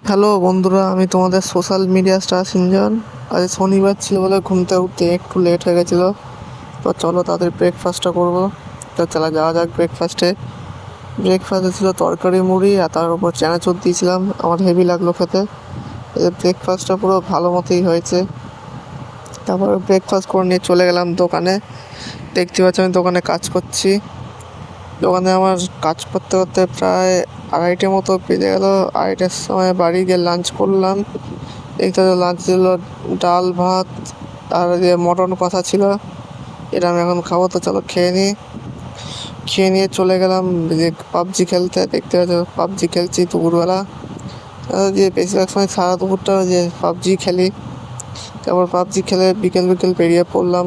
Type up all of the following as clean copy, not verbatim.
Hello বন্ধুরা, আমি তোমাদের সোশ্যাল মিডিয়া স্টার সিনজন। আজ শনিবার ছিল বলে ঘুমতে উঠতে একটু লেট হয়ে গেছিলো। তো চলো তাদের ব্রেকফাস্টটা করবো। তো চলা যাওয়া যাক ব্রেকফাস্টে। ব্রেকফাস্টে ছিল তরকারি মুড়ি আর তার উপর চানাচুর দিয়েছিলাম, আমার হেভি লাগলো খেতে। ব্রেকফাস্টটা পুরো ভালো মতোই হয়েছে। তারপর ব্রেকফাস্ট করে নিয়ে চলে গেলাম দোকানে। দেখতে পাচ্ছি আমি দোকানে কাজ করছি। দোকানে আমার কাজ করতে করতে প্রায় 2:30 মতো বেজে গেল। 2:30টার সময় বাড়ি গিয়ে লাঞ্চ করলাম। দেখতে লাঞ্চ ছিল ডাল ভাত আর যে মটন কষা ছিল। এটা আমি এখন খাবো, তো চলো খেয়ে নিই। খেয়ে নিয়ে চলে গেলাম যে পাবজি খেলতে। দেখতে পাচ্ছ পাবজি খেলছি দুপুরবেলা। যে বেশিরভাগ সময় সারা দুপুরটা যে পাবজি খেলি। তারপর পাবজি খেলে বিকেল বিকেল বেরিয়ে পড়লাম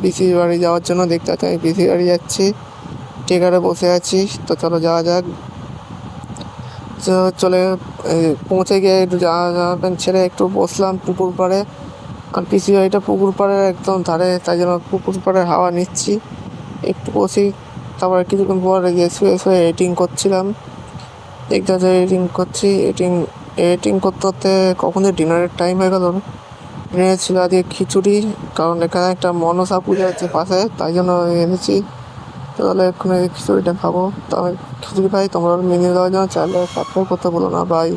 পিসির বাড়ি যাওয়ার জন্য। দেখতে পাচ্ছি আমি পিসির বাড়ি যাচ্ছি, টেকারে বসে আছি। তো চলো যাওয়া যাক। চলে পৌঁছে গিয়ে একটু জামা প্যান্ট ছেড়ে একটু বসলাম পুকুর পাড়ে। আর পিসি বাড়িটা পুকুর পাড়ের একদম ধারে, তাই জন্য পুকুর পাড়ের হাওয়া নিচ্ছি একটু বসি। তারপর কিছুক্ষণ পর শুয়ে শুয়ে এডিটিং করছিলাম। দেখতে হচ্ছে এডিটিং করছি। এডিটিং করতে করতে কখন যে ডিনারের টাইম হয়ে গেল। ডিনারে ছিল আজকে খিচুড়ি, কারণ এখানে একটা মনসা পূজা হচ্ছে পাশে, তাই জন্য এনেছি। তাহলে এক্ষুনি খিচুড়িটা খাবো। তো আমি খিচুড়ি খাই, তোমরা মেনে দেওয়ার জন্য চাইলে সাবস্ক্রাইব করতে বলো না। বাই।